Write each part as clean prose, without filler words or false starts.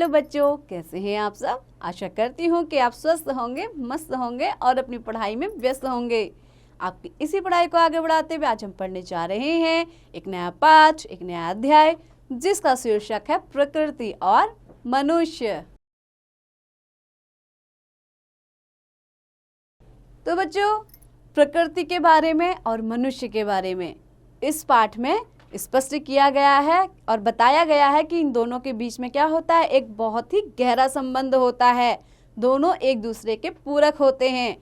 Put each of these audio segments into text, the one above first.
Hello बच्चों, कैसे हैं आप सब। आशा करती हूँ कि आप स्वस्थ होंगे, मस्त होंगे और अपनी पढ़ाई में व्यस्त होंगे। आपकी इसी पढ़ाई को आगे बढ़ाते हुए आज हम पढ़ने जा रहे हैं एक नया पाठ, एक नया अध्याय, जिसका शीर्षक है प्रकृति और मनुष्य। तो बच्चों, प्रकृति के बारे में और मनुष्य के बारे में इस पाठ में स्पष्ट किया गया है और बताया गया है कि इन दोनों के बीच में क्या होता है, एक बहुत ही गहरा संबंध होता है। दोनों एक दूसरे के पूरक होते हैं।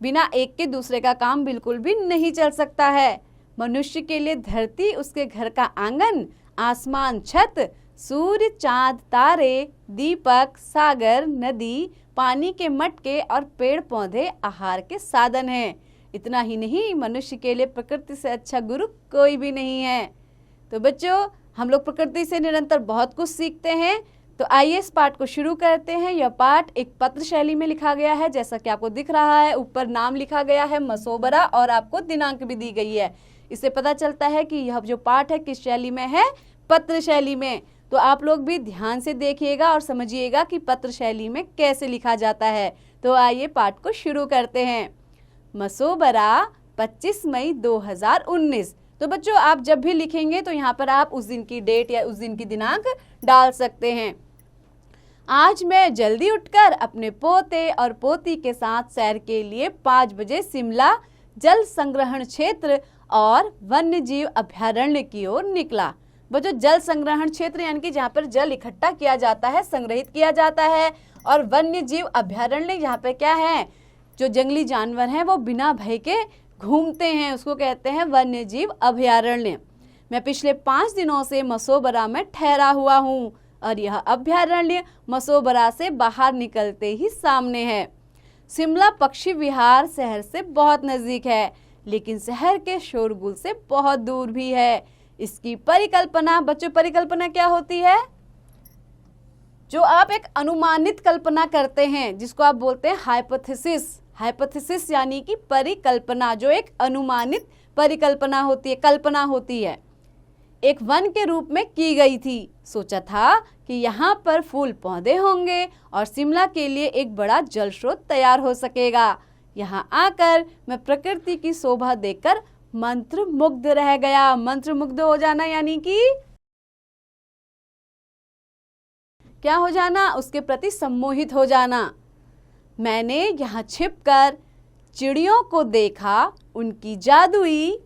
बिना एक के दूसरे का काम बिल्कुल भी नहीं चल सकता है। मनुष्य के लिए धरती, उसके घर का आंगन, आसमान, छत, सूर्य, चांद, तारे, दीपक, सागर, नदी, पानी के मटके और पेड़ पौधे आहार के साधन हैं। इतना ही नहीं, मनुष्य के लिए प्रकृति से अच्छा गुरु कोई भी नहीं है। तो बच्चों, हम लोग प्रकृति से निरंतर बहुत कुछ सीखते हैं। तो आइए इस पाठ को शुरू करते हैं। यह पाठ एक पत्र शैली में लिखा गया है, जैसा कि आपको दिख रहा है। ऊपर नाम लिखा गया है मसोबरा और आपको दिनांक भी दी गई है। इससे पता चलता है कि यह जो पाठ है किस शैली में है, पत्र शैली में। तो आप लोग भी ध्यान से देखिएगा और समझिएगा कि पत्र शैली में कैसे लिखा जाता है। तो आइए पाठ को शुरू करते हैं। मसोबरा 25 मई 2019। तो बच्चों, आप जब भी लिखेंगे तो यहाँ पर आप उस दिन की डेट या उस दिन की दिनांक डाल सकते हैं। आज मैं जल्दी उठकर अपने पोते और पोती के साथ सैर के लिए 5 बजे शिमला जल संग्रहण क्षेत्र और वन्य जीव अभ्यारण्य की ओर निकला। बच्चों, जल संग्रहण क्षेत्र यानी कि जहाँ पर जल इकट्ठा किया जाता है, संग्रहित किया जाता है, और वन्य जीव अभ्यारण्य यहाँ पे क्या है, जो जंगली जानवर हैं वो बिना भय के घूमते हैं, उसको कहते हैं वन्य जीव अभयारण्य। मैं पिछले 5 दिनों से मसोबरा में ठहरा हुआ हूँ और यह अभयारण्य मसोबरा से बाहर निकलते ही सामने है। शिमला पक्षी विहार शहर से बहुत नजदीक है, लेकिन शहर के शोरगुल से बहुत दूर भी है। इसकी परिकल्पना, बच्चों परिकल्पना क्या होती है, जो आप एक अनुमानित कल्पना करते हैं, जिसको आप बोलते हैं हाइपोथेसिस। हाइपोथेसिस यानी कि परिकल्पना, जो एक अनुमानित परिकल्पना होती है, कल्पना होती है, एक वन के रूप में की गई थी। सोचा था कि यहाँ पर फूल पौधे होंगे और शिमला के लिए एक बड़ा जल स्रोत तैयार हो सकेगा। यहाँ आकर मैं प्रकृति की शोभा देखकर मंत्रमुग्ध रह गया। मंत्रमुग्ध हो जाना यानी कि क्या हो जाना, उसके प्रति सम्मोहित हो जाना। मैंने यहाँ छिपकर चिड़ियों को देखा, उनकी जादुई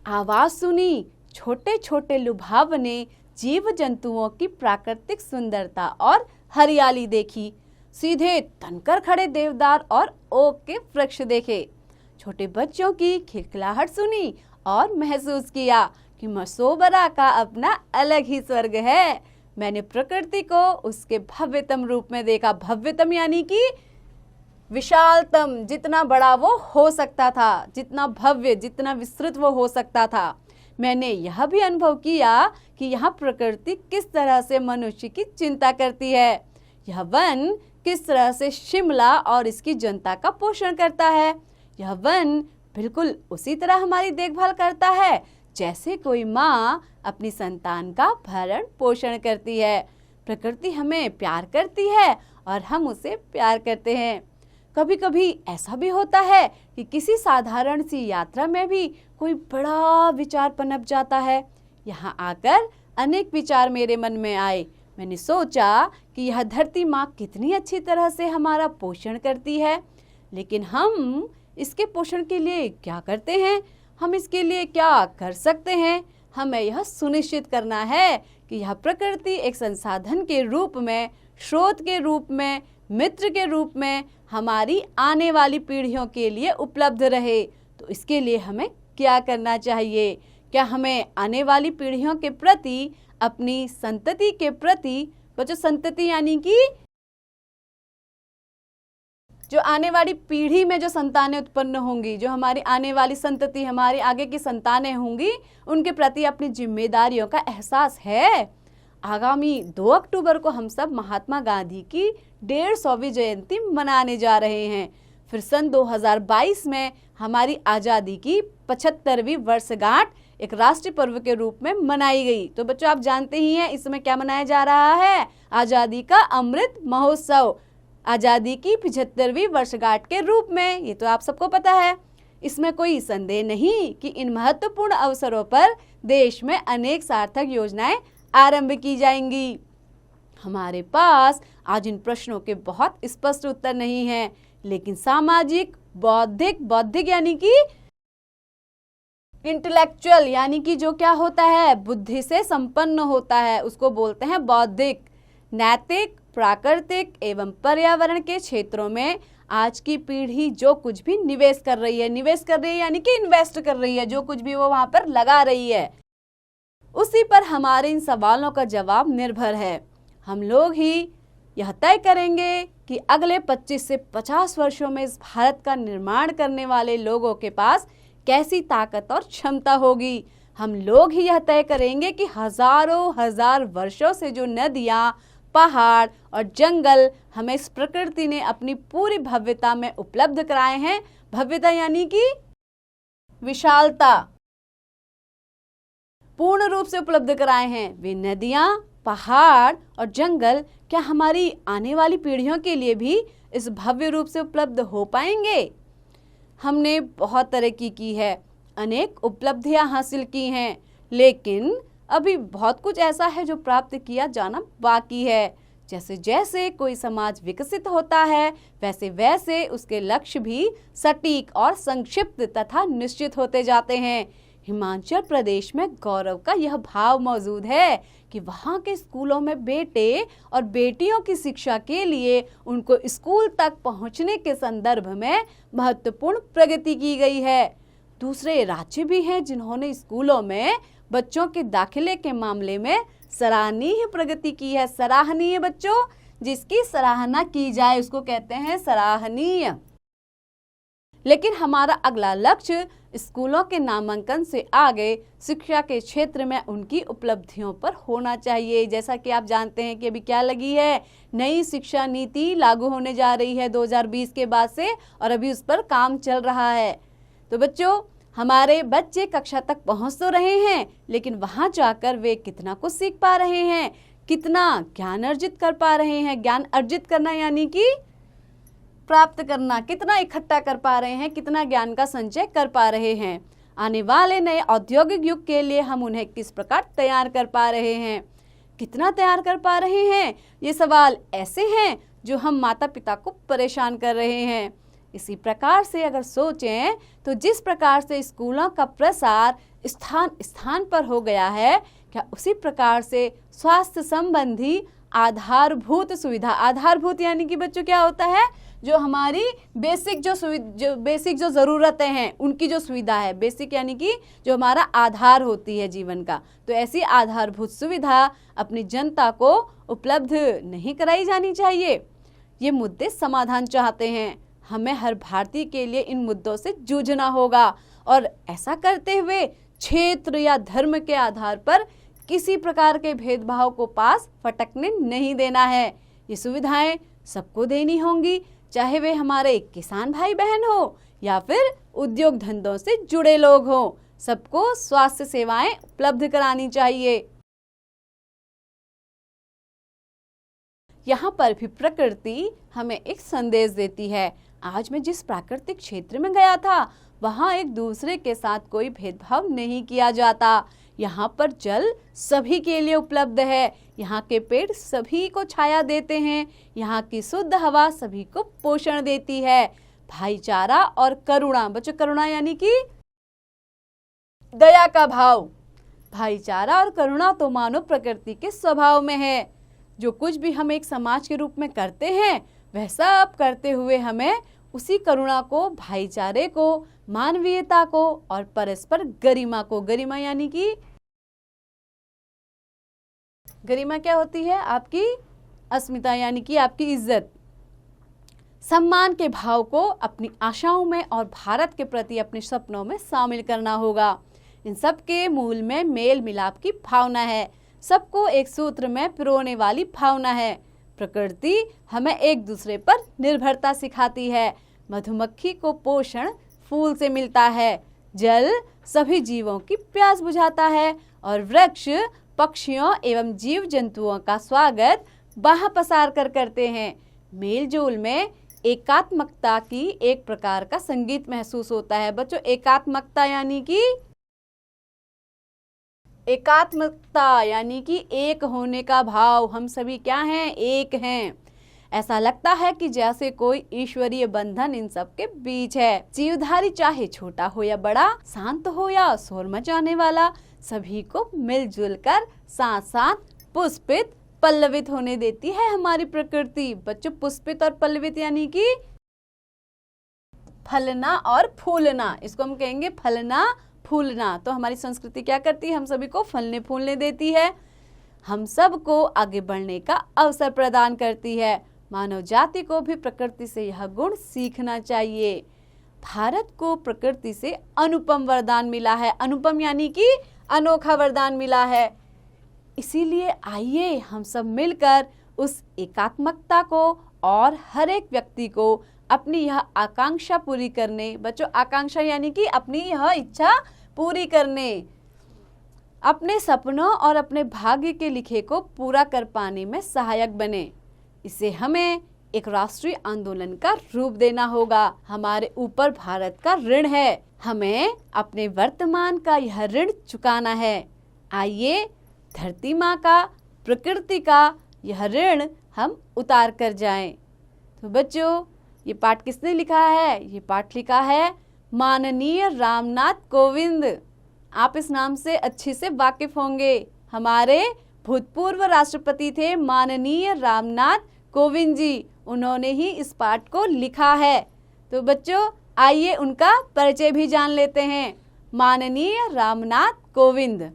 आवाज सुनी, छोटे छोटे लुभावने जीव जंतुओं की प्राकृतिक सुंदरता और हरियाली देखी। सीधे तनकर खड़े देवदार और ओक के वृक्ष देखे। छोटे बच्चों की खिलखिलाहट सुनी और महसूस किया कि मसोबरा का अपना अलग ही स्वर्ग है। मैंने प्रकृति को उसके भव्यतम रूप में देखा। भव्यतम यानी कि विशालतम, जितना बड़ा वो हो सकता था, जितना भव्य, जितना विस्तृत वो हो सकता था। मैंने यह भी अनुभव किया कि यह प्रकृति किस तरह से मनुष्य की चिंता करती है। यह वन किस तरह से शिमला और इसकी जनता का पोषण करता है। यह वन बिल्कुल उसी तरह हमारी देखभाल करता है जैसे कोई माँ अपनी संतान का भरण पोषण करती है। प्रकृति हमें प्यार करती है और हम उसे प्यार करते हैं। कभी कभी ऐसा भी होता है कि किसी साधारण सी यात्रा में भी कोई बड़ा विचार पनप जाता है। यहाँ आकर अनेक विचार मेरे मन में आए। मैंने सोचा कि यह धरती माँ कितनी अच्छी तरह से हमारा पोषण करती है, लेकिन हम इसके पोषण के लिए क्या करते हैं, हम इसके लिए क्या कर सकते हैं। हमें यह सुनिश्चित करना है कि यह प्रकृति एक संसाधन के रूप में, स्रोत के रूप में, मित्र के रूप में हमारी आने वाली पीढ़ियों के लिए उपलब्ध रहे। तो इसके लिए हमें क्या करना चाहिए? क्या हमें आने वाली पीढ़ियों के प्रति, अपनी संतति के प्रति, बच्चों संतति यानी कि जो आने वाली पीढ़ी में जो संतानें उत्पन्न होंगी, जो हमारी आने वाली संतति, हमारी आगे की संतानें होंगी, उनके प्रति अपनी जिम्मेदारियों का एहसास है। आगामी 2 अक्टूबर को हम सब महात्मा गांधी की 150वीं जयंती मनाने जा रहे हैं। फिर सन 2022 में हमारी आज़ादी की 75वीं वर्षगांठ एक राष्ट्रीय पर्व के रूप में मनाई गई। तो बच्चों आप जानते ही हैं इस समय क्या मनाया जा रहा है, आज़ादी का अमृत महोत्सव, आज़ादी की 75वीं वर्षगांठ के रूप में। ये तो आप सबको पता है। इसमें कोई संदेह नहीं कि इन महत्वपूर्ण अवसरों पर देश में अनेक सार्थक योजनाएं आरंभ की जाएंगी। हमारे पास आज इन प्रश्नों के बहुत स्पष्ट उत्तर नहीं हैं, लेकिन सामाजिक, बौद्धिक यानी कि इंटेलेक्चुअल यानी कि जो क्या होता है, बुद्धि से संपन्न होता है, उसको बोलते हैं बौद्धिक, नैतिक, प्राकृतिक एवं पर्यावरण के क्षेत्रों में आज की पीढ़ी जो कुछ भी निवेश कर रही है यानी कि इन्वेस्ट कर रही है, जो कुछ भी वो वहां पर लगा रही है, उसी पर हमारे इन सवालों का जवाब निर्भर है। हम लोग ही यह तय करेंगे कि अगले 25 से 50 वर्षों में इस भारत का निर्माण करने वाले लोगों के पास कैसी ताकत और क्षमता होगी। हम लोग ही यह तय करेंगे कि हजारों हजार वर्षों से जो नदियाँ, पहाड़ और जंगल हमें इस प्रकृति ने अपनी पूरी भव्यता में उपलब्ध कराए हैं, भव्यता यानी कि विशालता, पूर्ण रूप से उपलब्ध कराए हैं, वे नदियाँ, पहाड़ और जंगल क्या हमारी आने वाली पीढ़ियों के लिए भी इस भव्य रूप से उपलब्ध हो पाएंगे? हमने बहुत तरक्की की है, अनेक उपलब्धियां हासिल की हैं, लेकिन अभी बहुत कुछ ऐसा है जो प्राप्त किया जाना बाकी है। जैसे जैसे कोई समाज विकसित होता है वैसे वैसे उसके लक्ष्य भी सटीक और संक्षिप्त तथा निश्चित होते जाते हैं। हिमाचल प्रदेश में गौरव का यह भाव मौजूद है कि वहाँ के स्कूलों में बेटे और बेटियों की शिक्षा के लिए उनको स्कूल तक पहुँचने के संदर्भ में महत्वपूर्ण प्रगति की गई है। दूसरे राज्य भी हैं जिन्होंने स्कूलों में बच्चों के दाखिले के मामले में सराहनीय प्रगति की है। सराहनीय बच्चों, जिसकी सराहना की जाए उसको कहते हैं सराहनीय। लेकिन हमारा अगला लक्ष्य स्कूलों के नामांकन से आगे शिक्षा के क्षेत्र में उनकी उपलब्धियों पर होना चाहिए। जैसा कि आप जानते हैं कि अभी क्या लगी है, नई शिक्षा नीति लागू होने जा रही है 2020 के बाद से, और अभी उस पर काम चल रहा है। तो बच्चों, हमारे बच्चे कक्षा तक पहुंच तो रहे हैं, लेकिन वहां जाकर वे कितना कुछ सीख पा रहे हैं, कितना ज्ञान अर्जित कर पा रहे हैं। ज्ञान अर्जित करना यानी कि प्राप्त करना, कितना इकट्ठा कर पा रहे हैं, कितना ज्ञान का संचय कर पा रहे हैं। आने वाले नए औद्योगिक युग के लिए हम उन्हें किस प्रकार तैयार कर पा रहे हैं, कितना तैयार कर पा रहे हैं, ये सवाल ऐसे हैं जो हम माता पिता को परेशान कर रहे हैं। इसी प्रकार से अगर सोचें तो जिस प्रकार से स्कूलों का प्रसार स्थान स्थान पर हो गया है, क्या उसी प्रकार से स्वास्थ्य संबंधी आधारभूत सुविधा, आधारभूत यानी कि बच्चों क्या होता है, जो हमारी बेसिक जो ज़रूरतें हैं उनकी जो सुविधा है, बेसिक यानी कि जो हमारा आधार होती है जीवन का, तो ऐसी आधारभूत सुविधा अपनी जनता को उपलब्ध नहीं कराई जानी चाहिए। ये मुद्दे समाधान चाहते हैं। हमें हर भारतीय के लिए इन मुद्दों से जूझना होगा और ऐसा करते हुए क्षेत्र या धर्म के आधार पर किसी प्रकार के भेदभाव को पास फटकने नहीं देना है। ये सुविधाएं सबको देनी होंगी, चाहे वे हमारे किसान भाई बहन हो या फिर उद्योग धंधों से जुड़े लोग हों, सबको स्वास्थ्य सेवाएं उपलब्ध करानी चाहिए। यहाँ पर भी प्रकृति हमें एक संदेश देती है। आज मैं जिस प्राकृतिक क्षेत्र में गया था वहाँ एक दूसरे के साथ कोई भेदभाव नहीं किया जाता। यहाँ पर जल सभी के लिए उपलब्ध है, यहाँ के पेड़ सभी को छाया देते हैं, यहाँ की शुद्ध हवा सभी को पोषण देती है। भाईचारा और करुणा, बच्चों करुणा यानी कि दया का भाव। भाईचारा और करुणा तो मानव प्रकृति के स्वभाव में है। जो कुछ भी हम एक समाज के रूप में करते हैं वह सब करते हुए हमें उसी करुणा को, भाईचारे को, मानवीयता को और परस्पर गरिमा को, गरिमा यानी कि गरिमा क्या होती है, आपकी अस्मिता यानी कि आपकी इज्जत, सम्मान के भाव को अपनी आशाओं में और भारत के प्रति अपने सपनों में शामिल करना होगा। इन सब के मूल में मेल मिलाप की भावना है, सबको एक सूत्र में पिरोने वाली भावना है। प्रकृति हमें एक दूसरे पर निर्भरता सिखाती है। मधुमक्खी को पोषण फूल से मिलता है, जल सभी जीवों की प्यास बुझाता है और वृक्ष पक्षियों एवं जीव जंतुओं का स्वागत बाह पसार कर करते हैं। मेलजोल में एकात्मकता की एक प्रकार का संगीत महसूस होता है। बच्चों, एकात्मकता यानी कि एक होने का भाव। हम सभी क्या हैं? एक हैं। ऐसा लगता है कि जैसे कोई ईश्वरीय बंधन इन सब के बीच है। जीवधारी चाहे छोटा हो या बड़ा, शांत हो या शोर मचाने वाला, सभी को मिलजुल कर साथ साथ पुष्पित पल्लवित होने देती है हमारी प्रकृति। बच्चों, पुष्पित और पल्लवित यानी कि फलना और फूलना, इसको हम कहेंगे फलना फूलना। तो हमारी संस्कृति क्या करती है? हम सभी को फलने फूलने देती है, हम सबको आगे बढ़ने का अवसर प्रदान करती है। मानव जाति को भी प्रकृति से यह गुण सीखना चाहिए। भारत को प्रकृति से अनुपम वरदान मिला है। अनुपम यानी कि अनोखा वरदान मिला है। इसीलिए आइए हम सब मिलकर उस एकात्मकता को और हर एक व्यक्ति को अपनी यह आकांक्षा पूरी करने, बच्चों आकांक्षा यानी कि अपनी यह इच्छा पूरी करने, अपने सपनों और अपने भाग्य के लिखे को पूरा कर पाने में सहायक बने। इसे हमें एक राष्ट्रीय आंदोलन का रूप देना होगा। हमारे ऊपर भारत का ऋण है, हमें अपने वर्तमान का यह ऋण चुकाना है। आइए धरती माँ का, प्रकृति का यह ऋण हम उतार कर जाएं। तो बच्चों, ये पाठ किसने लिखा है? ये पाठ लिखा है माननीय रामनाथ कोविंद। आप इस नाम से अच्छे से वाकिफ होंगे। हमारे भूतपूर्व राष्ट्रपति थे माननीय रामनाथ कोविंद जी, उन्होंने ही इस पाठ को लिखा है। तो बच्चों, आइए उनका परिचय भी जान लेते हैं। माननीय रामनाथ कोविंद।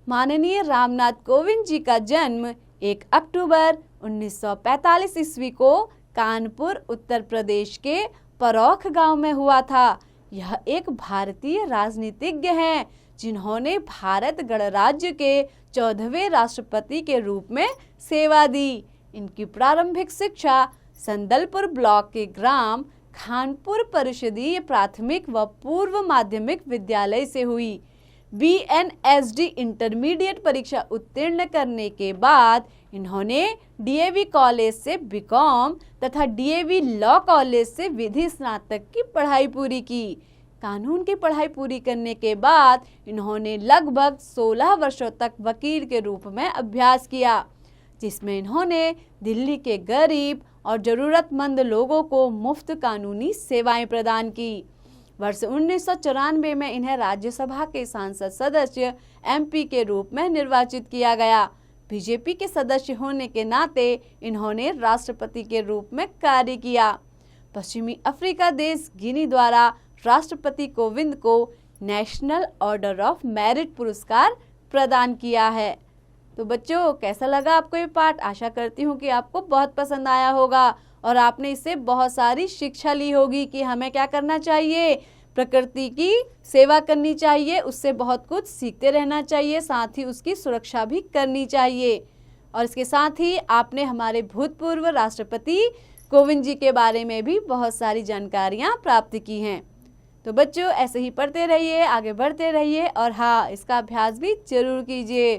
माननीय रामनाथ कोविंद जी का जन्म 1 अक्टूबर 1945 ईस्वी को कानपुर, उत्तर प्रदेश के परौख गांव में हुआ था। यह एक भारतीय राजनीतिज्ञ हैं जिन्होंने भारत गणराज्य के 14वें राष्ट्रपति के रूप में सेवा दी। इनकी प्रारंभिक शिक्षा संदलपुर ब्लॉक के ग्राम खानपुर परिषदीय प्राथमिक व पूर्व माध्यमिक विद्यालय से हुई। BNSD इंटरमीडिएट परीक्षा उत्तीर्ण करने के बाद इन्होंने DAV कॉलेज से BCom तथा DAV लॉ कॉलेज से विधि स्नातक की पढ़ाई पूरी की। कानून की पढ़ाई पूरी करने के बाद इन्होंने लगभग 16 वर्षों तक वकील के रूप में अभ्यास किया, जिसमें इन्होंने दिल्ली के गरीब और ज़रूरतमंद लोगों को मुफ्त कानूनी सेवाएं प्रदान की। वर्ष 1994 में इन्हें राज्यसभा के सांसद सदस्य MP के रूप में निर्वाचित किया गया। बीजेपी के सदस्य होने के नाते इन्होंने राष्ट्रपति के रूप में कार्य किया। पश्चिमी अफ्रीका देश गिनी द्वारा राष्ट्रपति कोविंद को नेशनल ऑर्डर ऑफ मेरिट पुरस्कार प्रदान किया है। तो बच्चों, कैसा लगा आपको ये पाठ? आशा करती हूँ कि आपको बहुत पसंद आया होगा और आपने इससे बहुत सारी शिक्षा ली होगी कि हमें क्या करना चाहिए, प्रकृति की सेवा करनी चाहिए, उससे बहुत कुछ सीखते रहना चाहिए, साथ ही उसकी सुरक्षा भी करनी चाहिए। और इसके साथ ही आपने हमारे भूतपूर्व राष्ट्रपति कोविंद जी के बारे में भी बहुत सारी जानकारियाँ प्राप्त की हैं। तो बच्चों, ऐसे ही पढ़ते रहिए, आगे बढ़ते रहिए और हाँ, इसका अभ्यास भी जरूर कीजिए।